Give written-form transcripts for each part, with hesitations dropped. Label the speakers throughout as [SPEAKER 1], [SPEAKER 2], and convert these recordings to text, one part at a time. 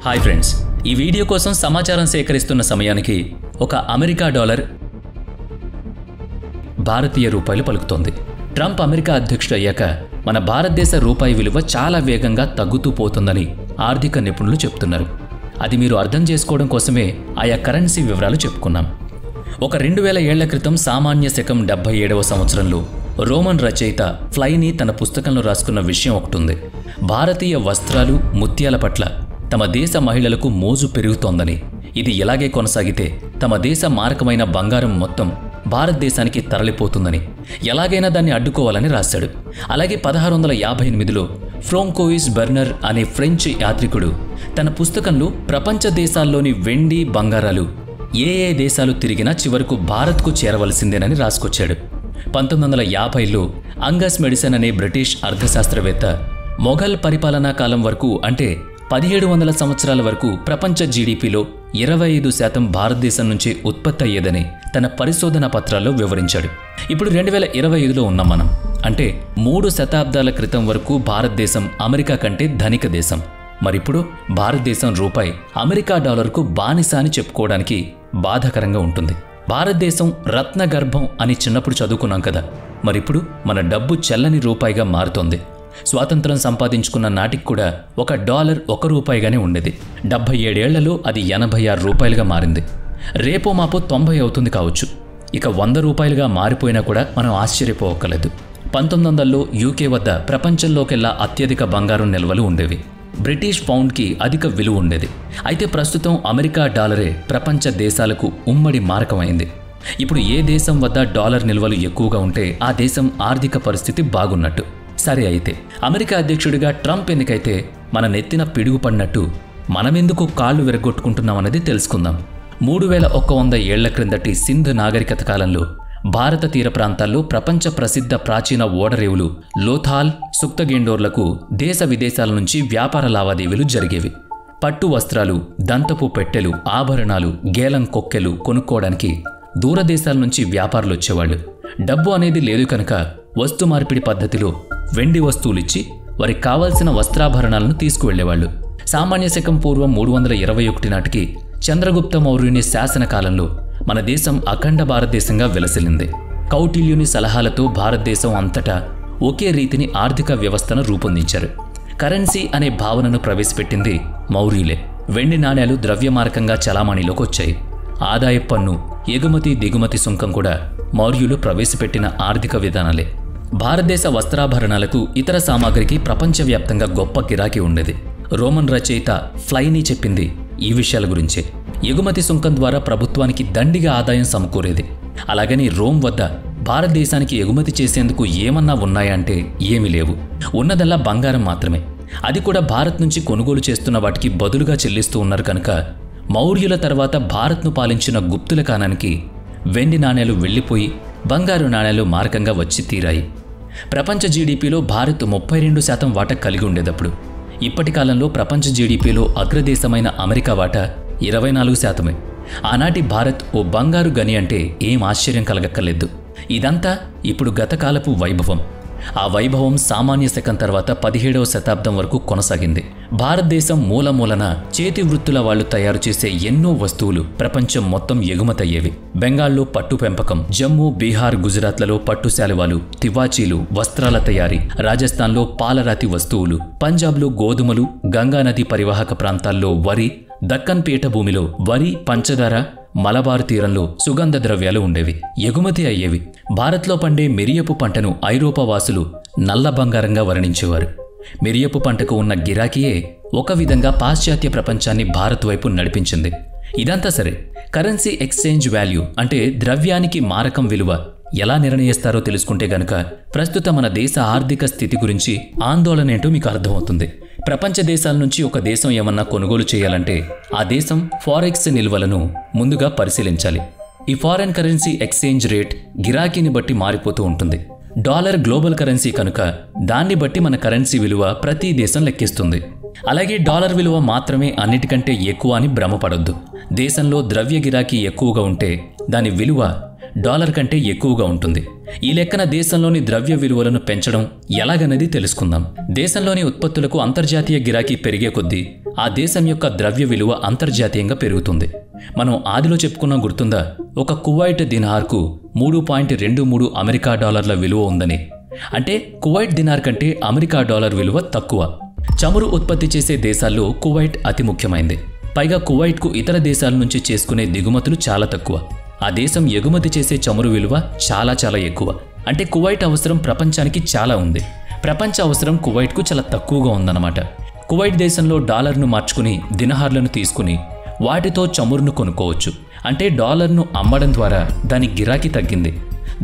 [SPEAKER 1] Hi friends, ఈ video కోసం సమాచారం సేకరిస్తున్న సమయానికి ఒక అమెరికా డాలర్ భారతీయ రూపాయలు పలుకుతోంది. ట్రంప్ అమెరికా అధ్యక్షుడు అయ్యాక మన భారతదేశ రూపాయి విలువ చాలా వేగంగా తగ్గుతూ పోతుందని ఆర్థిక నిపుణులు చెప్తున్నారు. అది మీరు అర్థం చేసుకోవడం కోసమే ఆయా కరెన్సీ వివరాలు చెప్పుకున్నాం. ఒక 2000 ఏళ్ల క్రితం సామాన్య శకం 77వ సంవత్సరంలో రోమన్ రచయిత ఫ్లైనీ తన పుస్తకంలో రాసుకున్న విషయం ఒకటుంది. భారతీయ వస్త్రాలు, ముత్యాల పట్ల తమ దేశ మహిళలకు మోజు పెరుగుతోందని, ఇది ఇలాగే కొనసాగితే తమ దేశ మారకమైన బంగారం మొత్తం భారతదేశానికి తరలిపోతుందని, ఎలాగైనా దాన్ని అడ్డుకోవాలని రాశాడు. అలాగే 1658లో ఫ్రాంకోయిస్ బెర్నర్ అనే ఫ్రెంచ్ యాత్రికుడు తన పుస్తకంలో ప్రపంచ దేశాల్లోని వెండి, బంగారాలు ఏ దేశాలు తిరిగినా చివరకు భారత్కు చేరవలసిందేనని రాసుకొచ్చాడు. 1950లో అంగస్ మెడిసన్ అనే బ్రిటిష్ అర్థశాస్త్రవేత్త మొఘల్ పరిపాలనా కాలం వరకు, అంటే 1700 సంవత్సరాల వరకు ప్రపంచ జీడీపీలో 25% భారతదేశం నుంచి ఉత్పత్తి అయ్యేదని తన పరిశోధనా పత్రాల్లో వివరించాడు. ఇప్పుడు 2025లో ఉన్నాం మనం. అంటే 3 శతాబ్దాల క్రితం వరకు భారతదేశం అమెరికా కంటే ధనిక దేశం. మరిప్పుడు భారతదేశం రూపాయి అమెరికా డాలర్కు బానిస అని చెప్పుకోవడానికి బాధాకరంగా ఉంటుంది. భారతదేశం రత్నగర్భం అని చిన్నప్పుడు చదువుకున్నాం కదా, మరిప్పుడు మన డబ్బు చెల్లని రూపాయిగా మారుతోంది. స్వాతంత్రం సంపాదించుకున్న నాటికి కూడా ఒక డాలర్ 1 రూపాయిగానే ఉండేది. 77 ఏళ్లలో అది 86 రూపాయలుగా మారింది. రేపో మాపో 90 అవుతుంది కావచ్చు. ఇక 100 రూపాయలుగా మారిపోయినా కూడా మనం ఆశ్చర్యపోవక్కర్లేదు. 1900లో యూకే వద్ద ప్రపంచంలోకెల్లా అత్యధిక బంగారం నిల్వలు ఉండేవి. బ్రిటిష్ పౌండ్కి అధిక విలువ ఉండేది. అయితే ప్రస్తుతం అమెరికా డాలరే ప్రపంచ దేశాలకు ఉమ్మడి మారకమైంది. ఇప్పుడు ఏ దేశం వద్ద డాలర్ నిల్వలు ఎక్కువగా ఉంటే ఆ దేశం ఆర్థిక పరిస్థితి బాగున్నట్టు. సరే, అయితే అమెరికా అధ్యక్షుడిగా ట్రంప్ ఎన్నికైతే మన నెత్తిన పిడుగు పడినట్టు మనమెందుకు కాళ్ళు విరగొట్టుకుంటున్నామన్నది తెలుసుకుందాం. 3100 ఏళ్ల క్రిందటి సింధ్ నాగరికత కాలంలో భారత తీర ప్రాంతాల్లో ప్రపంచ ప్రసిద్ధ ప్రాచీన ఓడరేవులు లోథాల్, సుక్తగేండోర్లకు దేశ విదేశాల నుంచి వ్యాపార లావాదేవీలు జరిగేవి. పట్టు వస్త్రాలు, దంతపు పెట్టెలు, ఆభరణాలు, గేలం కొక్కెలు కొనుక్కోవడానికి దూరదేశాల నుంచి వ్యాపారులు వచ్చేవాళ్ళు. డబ్బు అనేది లేదు కనుక వస్తు మార్పిడి పద్ధతిలో వెండి వస్తువులిచ్చి వారికి కావాల్సిన వస్త్రాభరణాలను తీసుకువెళ్లేవాళ్లు. సామాన్య శకం పూర్వం 321 నాటికి చంద్రగుప్త మౌర్యుని శాసనకాలంలో మన దేశం అఖండ భారతదేశంగా విలసిల్లింది. కౌటిల్యుని సలహాలతో భారతదేశం అంతటా ఒకే రీతిని ఆర్థిక వ్యవస్థను రూపొందించారు. కరెన్సీ అనే భావనను ప్రవేశపెట్టింది మౌర్యులే. వెండి నాణేలు ద్రవ్యమారకంగా చలామణిలోకి వచ్చాయి. ఆదాయ పన్ను, ఎగుమతి దిగుమతి సుంకం కూడా మౌర్యులు ప్రవేశపెట్టిన ఆర్థిక విధానాలే. భారతదేశ వస్త్రాభరణాలకు, ఇతర సామాగ్రికి ప్రపంచవ్యాప్తంగా గొప్ప గిరాకీ ఉండేది. రోమన్ రచయిత ఫ్లైనీ చెప్పింది ఈ విషయాల గురించే. ఎగుమతి సుంకం ద్వారా ప్రభుత్వానికి దండిగా ఆదాయం సమకూరేది. అలాగని రోమ్ వద్ద భారతదేశానికి ఎగుమతి చేసేందుకు ఏమన్నా ఉన్నాయంటే ఏమీ లేవు. ఉన్నదల్లా బంగారం మాత్రమే. అది కూడా భారత్ నుంచి కొనుగోలు చేస్తున్న వాటికి బదులుగా చెల్లిస్తూ ఉన్నారు కనుక మౌర్యుల తర్వాత భారత్ను పాలించిన గుప్తుల కాలానికి వెండి నాణేలు వెళ్లిపోయి బంగారు నాణేలు మారకంగా వచ్చి తీరాయి. ప్రపంచ జీడీపీలో భారత్ 32% వాటా కలిగి ఉండేటప్పుడు ఇప్పటి కాలంలో ప్రపంచ జీడీపీలో అగ్రదేశమైన అమెరికా వాటా 24%. ఆనాటి భారత్ ఓ బంగారు గని అంటే ఏం ఆశ్చర్యం కలగక్కర్లేదు. ఇదంతా ఇప్పుడు గతకాలపు వైభవం. ఆ వైభవం సామాన్య శకం తర్వాత 17వ శతాబ్దం వరకు కొనసాగింది. భారతదేశం మూలమూలన చేతి వృత్తుల వాళ్లు తయారు చేసే ఎన్నో వస్తువులు ప్రపంచం మొత్తం ఎగుమతయ్యేవి. బెంగాల్లో పట్టు పెంపకం, జమ్మూ, బీహార్, గుజరాత్లలో పట్టు శాలువాలు, తివాచీలు, వస్త్రాల తయారీ, రాజస్థాన్లో పాలరాతి వస్తువులు, పంజాబ్లో గోధుమలు, గంగానది పరివాహక ప్రాంతాల్లో వరి, దక్కన్ పీఠభూమిలో వరి, పంచదార, మలబార్ తీరంలో సుగంధ ద్రవ్యాలు ఉండేవి, ఎగుమతి అయ్యేవి. భారత్లో పండే మిరియపు పంటను ఐరోపా వాసులు నల్ల బంగారంగా వర్ణించేవారు. మిరియపు పంటకు ఉన్న గిరాకీయే ఒక విధంగా పాశ్చాత్య ప్రపంచాన్ని భారత్ వైపు నడిపించింది. ఇదంతా సరే, కరెన్సీ ఎక్స్చేంజ్ వాల్యూ అంటే ద్రవ్యానికి మారకం విలువ ఎలా నిర్ణయిస్తారో తెలుసుకుంటే గనుక ప్రస్తుత మన దేశ ఆర్థిక స్థితి గురించి ఆందోళన ఏంటో మీకు అర్థమవుతుంది. ప్రపంచ దేశాల నుంచి ఒక దేశం ఏమన్నా కొనుగోలు చేయాలంటే ఆ దేశం ఫారెక్స్ నిల్వలను ముందుగా పరిశీలించాలి. ఈ ఫారెన్ కరెన్సీ ఎక్స్చేంజ్ రేట్ గిరాకీని బట్టి మారిపోతూ ఉంటుంది. డాలర్ గ్లోబల్ కరెన్సీ కనుక దాన్ని బట్టి మన కరెన్సీ విలువ ప్రతి దేశం లెక్కిస్తుంది. అలాగే డాలర్ విలువ మాత్రమే అన్నిటికంటే ఎక్కువ అని భ్రమపడొద్దు. దేశంలో ద్రవ్య గిరాకీ ఎక్కువగా ఉంటే దాని విలువ డాలర్ కంటే ఎక్కువగా ఉంటుంది. ఈ లెక్కన దేశంలోని ద్రవ్య విలువలను పెంచడం ఎలాగన్నది తెలుసుకుందాం. దేశంలోని ఉత్పత్తులకు అంతర్జాతీయ గిరాకీ పెరిగే కొద్దీ ఆ దేశం యొక్క ద్రవ్య విలువ అంతర్జాతీయంగా పెరుగుతుంది. మనం ఆదిలో చెప్పుకున్నాం గుర్తుందా? ఒక కువైట్ దినార్కు 3.23 అమెరికా డాలర్ల విలువ ఉందని. అంటే కువైట్ దినార్ కంటే అమెరికా డాలర్ విలువ తక్కువ. చమురు ఉత్పత్తి చేసే దేశాల్లో కువైట్ అతి ముఖ్యమైంది. పైగా కువైట్కు ఇతర దేశాల నుంచి చేసుకునే దిగుమతులు చాలా తక్కువ. ఆ దేశం ఎగుమతి చేసే చమురు విలువ చాలా ఎక్కువ. అంటే కువైట్ అవసరం ప్రపంచానికి చాలా ఉంది. ప్రపంచ అవసరం కువైట్కు చాలా తక్కువగా ఉందన్నమాట. కువైట్ దేశంలో డాలర్ను మార్చుకుని దినార్లను తీసుకుని వాటితో చమురును కొనుక్కోవచ్చు. అంటే డాలర్ను అమ్మడం ద్వారా దాని గిరాకీ తగ్గింది,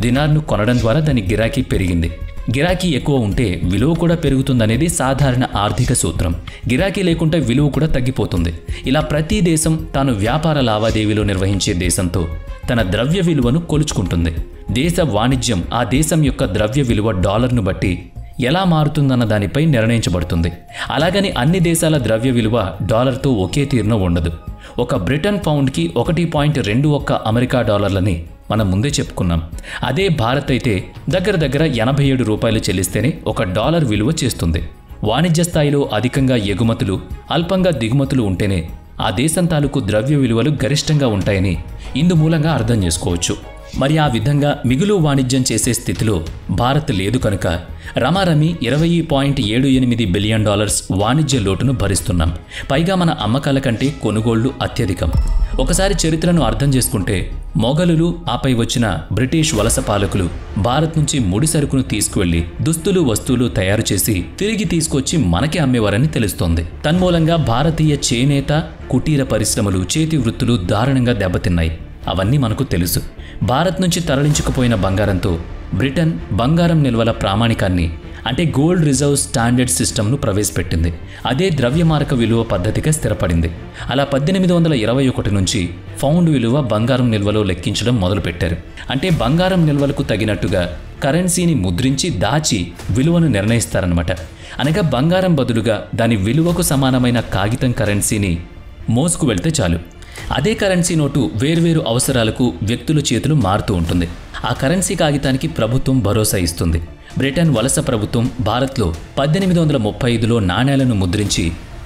[SPEAKER 1] దినార్ను కొనడం ద్వారా దాని గిరాకీ పెరిగింది. గిరాకీ ఎక్కువ ఉంటే విలువ కూడా పెరుగుతుందనేది సాధారణ ఆర్థిక సూత్రం. గిరాకీ లేకుంటే విలువ కూడా తగ్గిపోతుంది. ఇలా ప్రతి దేశం తాను వ్యాపార లావాదేవీలు నిర్వహించే దేశంతో తన ద్రవ్య విలువను కొలుచుకుంటుంది. దేశ వాణిజ్యం ఆ దేశం యొక్క ద్రవ్య విలువ డాలర్ను బట్టి ఎలా మారుతుందన్న దానిపై నిర్ణయించబడుతుంది. అలాగని అన్ని దేశాల ద్రవ్య విలువ డాలర్తో ఒకే తీరున ఉండదు. ఒక బ్రిటన్ పౌండ్కి 1.21 అమెరికా డాలర్లని మనం ముందే చెప్పుకున్నాం. అదే భారత్ అయితే దగ్గర 87 రూపాయలు చెల్లిస్తేనే $1 విలువ చేస్తుంది. వాణిజ్య స్థాయిలో అధికంగా ఎగుమతులు, అల్పంగా దిగుమతులు ఉంటేనే ఆ దేశం తాలూకు ద్రవ్య విలువలు గరిష్టంగా ఉంటాయని ఇందుమూలంగా అర్థం చేసుకోవచ్చు. మరి ఆ విధంగా మిగులు వాణిజ్యం చేసే స్థితిలో భారత్ లేదు కనుక రమారమి $20.78 బిలియన్ వాణిజ్య లోటును భరిస్తున్నాం. పైగా మన అమ్మకాల కంటే కొనుగోళ్లు అత్యధికం. ఒకసారి చరిత్రను అర్థం చేసుకుంటే మొఘలులు ఆపై వచ్చిన బ్రిటిష్ వలస పాలకులు భారత్ నుంచి ముడి సరుకును తీసుకువెళ్లి దుస్తులు, వస్తువులు తయారు చేసి తిరిగి తీసుకొచ్చి మనకే అమ్మేవారని తెలుస్తోంది. తన్మూలంగా భారతీయ చేనేత, కుటీర పరిశ్రమలు, చేతి వృత్తులు దారుణంగా దెబ్బతిన్నాయి. అవన్నీ మనకు తెలుసు. భారత్ నుంచి తరలించుకుపోయిన బంగారంతో బ్రిటన్ బంగారం నిల్వల ప్రామాణికాన్ని అంటే గోల్డ్ రిజర్వ్ స్టాండర్డ్ సిస్టమ్ను ప్రవేశపెట్టింది. అదే ద్రవ్యమారక విలువ పద్ధతిగా స్థిరపడింది. అలా 1821 నుంచి పౌండ్ విలువ బంగారం నిల్వలో లెక్కించడం మొదలుపెట్టారు. అంటే బంగారం నిల్వలకు తగినట్టుగా కరెన్సీని ముద్రించి దాచి విలువను నిర్ణయిస్తారన్నమాట. అనగా బంగారం బదులుగా దాని విలువకు సమానమైన కాగితం కరెన్సీని మోసుకు వెళ్తే చాలు. అదే కరెన్సీ నోటు వేర్వేరు అవసరాలకు వ్యక్తుల చేతులు మారుతూ ఉంటుంది. ఆ కరెన్సీ కాగితానికి ప్రభుత్వం భరోసా ఇస్తుంది. బ్రిటన్ వలస ప్రభుత్వం భారత్లో 1835లో నాణేలను ముద్రించి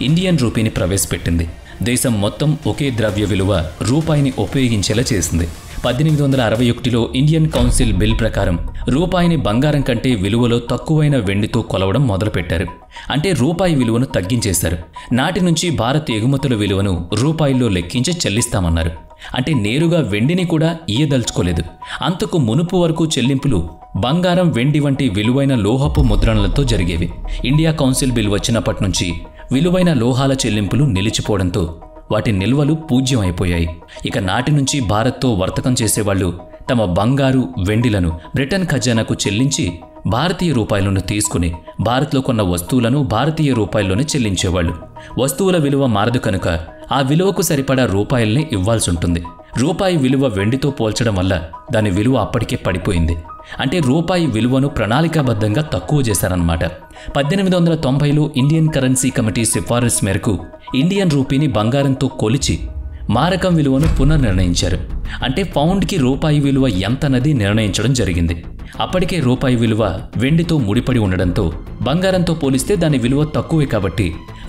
[SPEAKER 1] ఇండియన్ రూపీని ప్రవేశపెట్టింది. దేశం మొత్తం ఒకే ద్రవ్య విలువ రూపాయిని ఉపయోగించేలా చేసింది. 1861లో ఇండియన్ కౌన్సిల్ బిల్ ప్రకారం రూపాయిని బంగారం కంటే విలువలో తక్కువైన వెండితో కొలవడం మొదలుపెట్టారు. అంటే రూపాయి విలువను తగ్గించేశారు. నాటి నుంచి భారత్ ఎగుమతుల విలువను రూపాయిల్లో లెక్కించి చెల్లిస్తామన్నారు. అంటే నేరుగా వెండిని కూడా ఇయ్యదలుచుకోలేదు. అంతకు మునుపు వరకు చెల్లింపులు బంగారం, వెండి వంటి విలువైన లోహపు ముద్రణలతో జరిగేవి. ఇండియా కౌన్సిల్ బిల్ వచ్చినప్పటి నుంచి విలువైన లోహాల చెల్లింపులు నిలిచిపోవడంతో వాటి నిల్వలు పూజ్యమైపోయాయి. ఇక నాటి నుంచి భారత్తో వర్తకం చేసేవాళ్లు తమ బంగారు, వెండిలను బ్రిటన్ ఖజానాకు చెల్లించి భారతీయ రూపాయలను తీసుకుని భారత్లో కొన్న వస్తువులను భారతీయ రూపాయల్లోనే చెల్లించేవాళ్లు. వస్తువుల విలువ మారదు కనుక ఆ విలువకు సరిపడా రూపాయల్ని ఇవ్వాల్సి ఉంటుంది. రూపాయి విలువ వెండితో పోల్చడం వల్ల దాని విలువ అప్పటికే పడిపోయింది. అంటే రూపాయి విలువను ప్రణాళికాబద్ధంగా తక్కువ చేశారన్నమాట. 1890లో ఇండియన్ కరెన్సీ కమిటీ సిఫారసు మేరకు ఇండియన్ రూపీని బంగారంతో కొలిచి మారకం విలువను పునర్నిర్ణయించారు. అంటే పౌండ్కి రూపాయి విలువ ఎంతన్నది నిర్ణయించడం జరిగింది. అప్పటికే రూపాయి విలువ వెండితో ముడిపడి ఉండడంతో బంగారంతో పోలిస్తే దాని విలువ తక్కువే కాబట్టి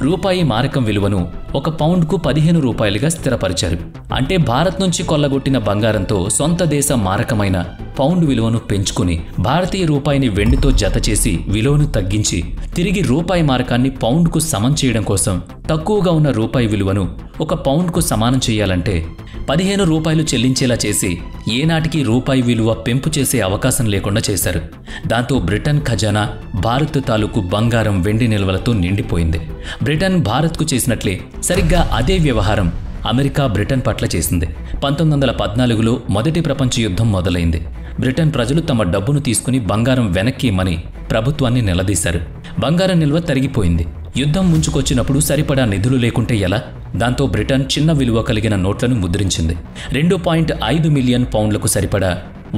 [SPEAKER 1] రూపాయి మారకం విలువను 1 పౌండ్కు 15 రూపాయలుగా స్థిరపరిచారు. అంటే భారత్ నుంచి కొల్లగొట్టిన బంగారంతో సొంత దేశ మారకమైన పౌండ్ విలువను పెంచుకుని భారతీయ రూపాయిని వెండితో జత చేసి విలువను తగ్గించి తిరిగి రూపాయి మారకాన్ని పౌండ్కు సమం చేయడం కోసం తక్కువగా ఉన్న రూపాయి విలువను 1 పౌండ్కు సమానం చేయాలంటే 15 రూపాయలు చెల్లించేలా చేసి ఏనాటికి రూపాయి విలువ పెంపు చేసే అవకాశం లేకుండా చేశారు. దాంతో బ్రిటన్ ఖజానా భారత్ తాలూకు బంగారం, వెండి నిల్వలతో నిండిపోయింది. బ్రిటన్ భారత్కు చేసినట్లే సరిగ్గా అదే వ్యవహారం అమెరికా బ్రిటన్ పట్ల చేసింది. 1914లో మొదటి ప్రపంచ యుద్ధం మొదలైంది. బ్రిటన్ ప్రజలు తమ డబ్బును తీసుకుని బంగారం వెనక్కి ఇమ్మని ప్రభుత్వాన్ని నిలదీశారు. బంగారం నిల్వ తరిగిపోయింది. యుద్ధం ముంచుకొచ్చినప్పుడు సరిపడా నిధులు లేకుంటే ఎలా? దాంతో బ్రిటన్ చిన్న విలువ కలిగిన నోట్లను ముద్రించింది. 2.5 మిలియన్ పౌండ్లకు సరిపడా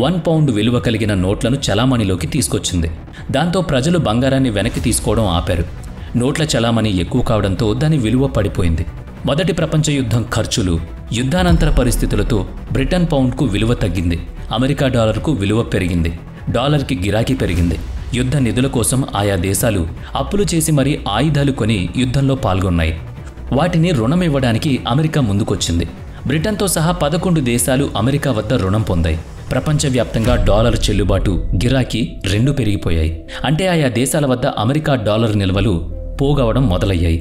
[SPEAKER 1] 1 పౌండ్ విలువ కలిగిన నోట్లను చలామణిలోకి తీసుకొచ్చింది. దాంతో ప్రజలు బంగారాన్ని వెనక్కి తీసుకోవడం ఆపారు. నోట్ల చలామణి ఎక్కువ కావడంతో దాని విలువ పడిపోయింది. మొదటి ప్రపంచ యుద్ధం ఖర్చులు, యుద్ధానంతర పరిస్థితులతో బ్రిటన్ పౌండ్కు విలువ తగ్గింది. అమెరికా డాలర్కు విలువ పెరిగింది, డాలర్కి గిరాకీ పెరిగింది. యుద్ధ నిధుల కోసం ఆయా దేశాలు అప్పులు చేసి మరీ ఆయుధాలు కొని యుద్ధంలో పాల్గొన్నాయి. వాటిని రుణం ఇవ్వడానికి అమెరికా ముందుకొచ్చింది. బ్రిటన్తో సహా 11 దేశాలు అమెరికా వద్ద రుణం పొందాయి. ప్రపంచవ్యాప్తంగా డాలర్ చెల్లుబాటు, గిరాకీ రెండూ పెరిగిపోయాయి. అంటే ఆయా దేశాల వద్ద అమెరికా డాలర్ నిల్వలు పోగవడం మొదలయ్యాయి.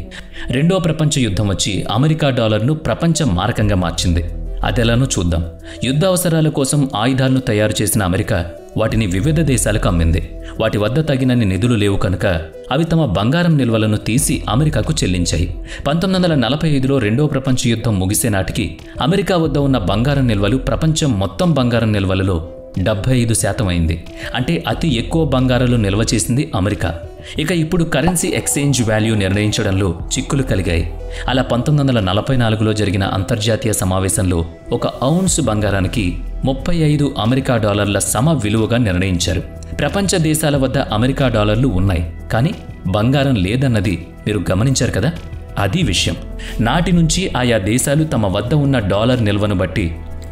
[SPEAKER 1] రెండో ప్రపంచ యుద్ధం వచ్చి అమెరికా డాలర్ను ప్రపంచ మారకంగా మార్చింది. అదెలానో చూద్దాం. యుద్ధ అవసరాల కోసం ఆయుధాలను తయారు చేసిన అమెరికా వాటిని వివిధ దేశాలకు అమ్మింది. వాటి వద్ద తగినన్ని నిధులు లేవు కనుక అవి తమ బంగారం నిల్వలను తీసి అమెరికాకు చెల్లించాయి. 1945లో రెండో ప్రపంచ యుద్ధం ముగిసే నాటికి అమెరికా వద్ద ఉన్న బంగారం నిల్వలు ప్రపంచం మొత్తం బంగారం నిల్వలలో 75% అయింది. అంటే అతి ఎక్కువ బంగారాలు నిల్వ చేసింది అమెరికా. ఇక ఇప్పుడు కరెన్సీ ఎక్స్చేంజ్ వాల్యూ నిర్ణయించడంలో చిక్కులు కలిగాయి. అలా 1944లో జరిగిన అంతర్జాతీయ సమావేశంలో ఒక ఔన్స్ బంగారానికి 35 అమెరికా డాలర్ల సమ విలువగా నిర్ణయించారు. ప్రపంచ దేశాల వద్ద అమెరికా డాలర్లు ఉన్నాయి, కానీ బంగారం లేదన్నది మీరు గమనించారు కదా. అది విషయం. నాటి నుంచి ఆయా దేశాలు తమ వద్ద ఉన్న డాలర్ నిల్వను బట్టి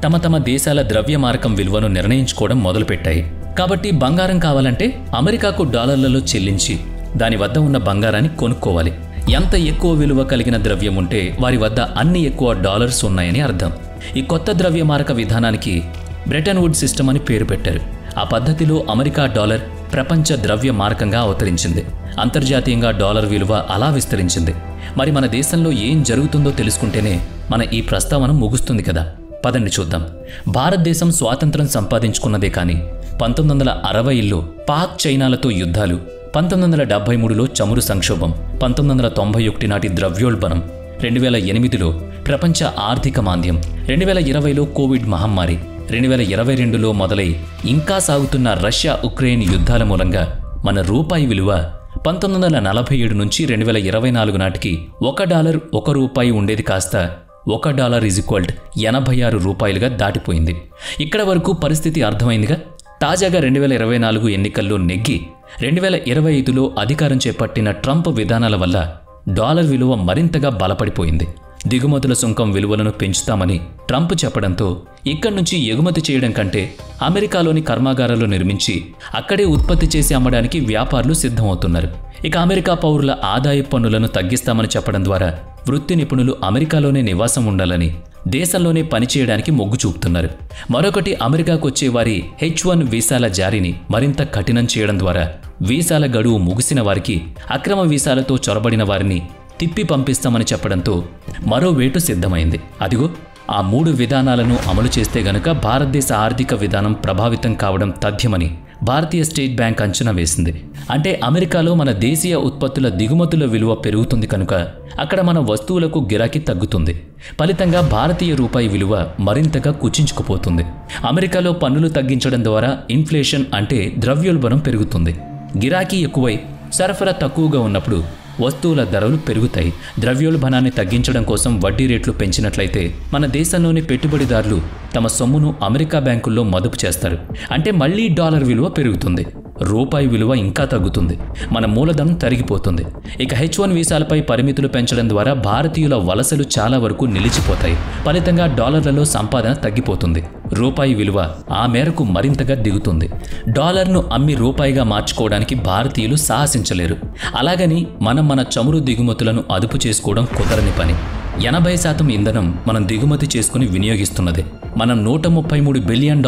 [SPEAKER 1] తమ తమ దేశాల ద్రవ్యమారకం విలువను నిర్ణయించుకోవడం మొదలుపెట్టాయి. కాబట్టి బంగారం కావాలంటే అమెరికాకు డాలర్లలో చెల్లించి దాని వద్ద ఉన్న బంగారాన్ని కొనుక్కోవాలి. ఎంత ఎక్కువ విలువ కలిగిన ద్రవ్యం ఉంటే వారి వద్ద అన్ని ఎక్కువ డాలర్స్ ఉన్నాయని అర్థం. ఈ కొత్త ద్రవ్యమారక విధానానికి బ్రెటన్ వుడ్ సిస్టమ్ అని పేరు పెట్టారు. ఆ పద్ధతిలో అమెరికా డాలర్ ప్రపంచ ద్రవ్య మారకంగా అవతరించింది. అంతర్జాతీయంగా డాలర్ విలువ అలా విస్తరించింది. మరి మన దేశంలో ఏం జరుగుతుందో తెలుసుకుంటేనే మన ఈ ప్రస్తావన ముగుస్తుంది కదా. పదండి చూద్దాం. భారతదేశం స్వాతంత్రం సంపాదించుకున్నదే కానీ 1960లో పాక్ చైనాలతో యుద్ధాలు, 1973లో చమురు సంక్షోభం, 1991 నాటి ద్రవ్యోల్బణం, 2008లో ప్రపంచ ఆర్థిక మాంద్యం, 2020లో కోవిడ్ మహమ్మారి, 2022లో మొదలై ఇంకా సాగుతున్న రష్యా ఉక్రెయిన్ యుద్ధాల మూలంగా మన రూపాయి విలువ 1947 నుంచి 2024 నాటికి $1 1 ఉండేది కాస్త $1 = 86 రూపాయలుగా దాటిపోయింది. ఇక్కడ వరకు పరిస్థితి అర్థమైందిగా. తాజాగా 2024 ఎన్నికల్లో నెగ్గి 2025లో అధికారం చేపట్టిన ట్రంప్ విధానాల వల్ల డాలర్ విలువ మరింతగా బలపడిపోయింది. దిగుమతుల సుంకం విలువలను పెంచుతామని ట్రంప్ చెప్పడంతో ఇక్కడి నుంచి ఎగుమతి చేయడం కంటే అమెరికాలోని కర్మాగారాలు నిర్మించి అక్కడే ఉత్పత్తి చేసి అమ్మడానికి వ్యాపారులు సిద్ధమవుతున్నారు. ఇక అమెరికా పౌరుల ఆదాయ పన్నులను తగ్గిస్తామని చెప్పడం ద్వారా వృత్తి నిపుణులు అమెరికాలోనే నివాసం ఉండాలని, దేశంలోనే పనిచేయడానికి మొగ్గు చూపుతున్నారు. మరొకటి, అమెరికాకు వచ్చే వారి H1 వీసాల జారీని మరింత కఠినం చేయడం ద్వారా వీసాల గడువు ముగిసిన వారికి, అక్రమ వీసాలతో చొరబడిన వారిని తిప్పి పంపిస్తామని చెప్పడంతో మరో వేటు సిద్ధమైంది. అదిగో ఆ 3 విధానాలను అమలు చేస్తే గనుక భారతదేశ ఆర్థిక విధానం ప్రభావితం కావడం తథ్యమని భారతీయ స్టేట్ బ్యాంక్ అంచనా వేసింది. అంటే అమెరికాలో మన దేశీయ ఉత్పత్తుల దిగుమతుల విలువ పెరుగుతుంది కనుక అక్కడ మన వస్తువులకు గిరాకీ తగ్గుతుంది. ఫలితంగా భారతీయ రూపాయి విలువ మరింతగా కుచించుకుపోతుంది. అమెరికాలో పన్నులు తగ్గించడం ద్వారా ఇన్ఫ్లేషన్ అంటే ద్రవ్యోల్బణం పెరుగుతుంది. గిరాకీ ఎక్కువై సరఫరా తక్కువగా ఉన్నప్పుడు వస్తువుల ధరలు పెరుగుతాయి. ద్రవ్యోల్బణాన్ని తగ్గించడం కోసం వడ్డీ రేట్లు పెంచినట్లయితే మన దేశంలోని పెట్టుబడిదారులు తమ సొమ్మును అమెరికా బ్యాంకుల్లో మదుపు చేస్తారు. అంటే మళ్లీ డాలర్ విలువ పెరుగుతుంది, రూపాయి విలువ ఇంకా తగ్గుతుంది, మన మూలధనం తరిగిపోతుంది. ఇక H1 వీసాలపై పరిమితులు పెంచడం ద్వారా భారతీయుల వలసలు చాలా వరకు నిలిచిపోతాయి. ఫలితంగా డాలర్లలో సంపాదన తగ్గిపోతుంది, రూపాయి విలువ ఆ మేరకు మరింతగా దిగుతుంది. డాలర్ను అమ్మి రూపాయిగా మార్చుకోవడానికి భారతీయులు సాహసించలేరు. అలాగని మనం మన చమురు దిగుమతులను అదుపు చేసుకోవడం కుదరని పని. 80% ఇంధనం మనం దిగుమతి చేసుకుని వినియోగిస్తున్నదే. మనం $133 బిలియన్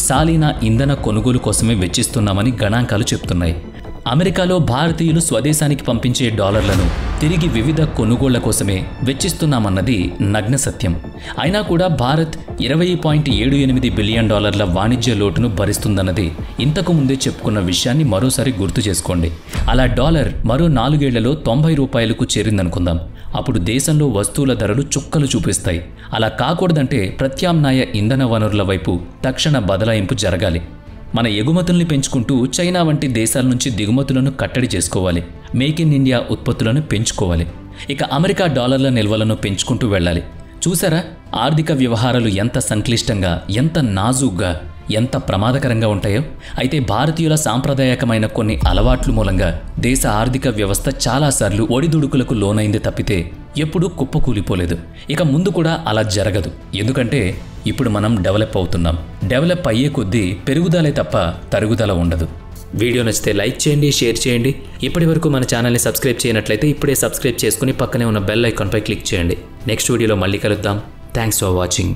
[SPEAKER 1] సాలీనా ఇంధన కొనుగోలు కోసమే వెచ్చిస్తున్నామని గణాంకాలు చెప్తున్నాయి. అమెరికాలో భారతీయులు స్వదేశానికి పంపించే డాలర్లను తిరిగి వివిధ కొనుగోళ్ల కోసమే వెచ్చిస్తున్నామన్నది నగ్న సత్యం. అయినా కూడా భారత్ $20.78 బిలియన్ వాణిజ్య లోటును భరిస్తుందన్నది ఇంతకు ముందే చెప్పుకున్న విషయాన్ని మరోసారి గుర్తు చేసుకోండి. అలా డాలర్ మరో 4 ఏళ్లలో 90 రూపాయలకు చేరిందనుకుందాం. అప్పుడు దేశంలో వస్తువుల ధరలు చుక్కలు చూపిస్తాయి. అలా కాకూడదంటే ప్రత్యామ్నాయ ఇంధన వనరుల వైపు తక్షణ బదలాయింపు జరగాలి. మన ఎగుమతుల్ని పెంచుకుంటూ చైనా వంటి దేశాల నుంచి దిగుమతులను కట్టడి చేసుకోవాలి. మేక్ ఇన్ ఇండియా ఉత్పత్తులను పెంచుకోవాలి. ఇక అమెరికా డాలర్ల నిల్వలను పెంచుకుంటూ వెళ్ళాలి. చూసారా ఆర్థిక వ్యవహారాలు ఎంత సంక్లిష్టంగా, ఎంత నాజూగ్గా, ఎంత ప్రమాదకరంగా ఉంటాయో. అయితే భారతీయుల సాంప్రదాయకమైన కొన్ని అలవాట్ల మూలంగా దేశ ఆర్థిక వ్యవస్థ చాలాసార్లు ఒడిదుడుకులకు లోనైంది తప్పితే ఎప్పుడూ కుప్పకూలిపోలేదు. ఇక ముందు కూడా అలా జరగదు. ఎందుకంటే ఇప్పుడు మనం డెవలప్ అవుతున్నాం. డెవలప్ అయ్యే కొద్దీ పెరుగుదలే తప్ప తరుగుదల ఉండదు. వీడియో నచ్చితే లైక్ చేయండి, షేర్ చేయండి. ఇప్పటి వరకు మన ఛానల్ని సబ్స్క్రైబ్ చేయనట్లయితే ఇప్పుడే సబ్స్క్రైబ్ చేసుకుని పక్కనే ఉన్న బెల్ ఐకాన్పై క్లిక్ చేయండి. నెక్స్ట్ వీడియోలో మళ్ళీ కలుద్దాం. Thanks for watching.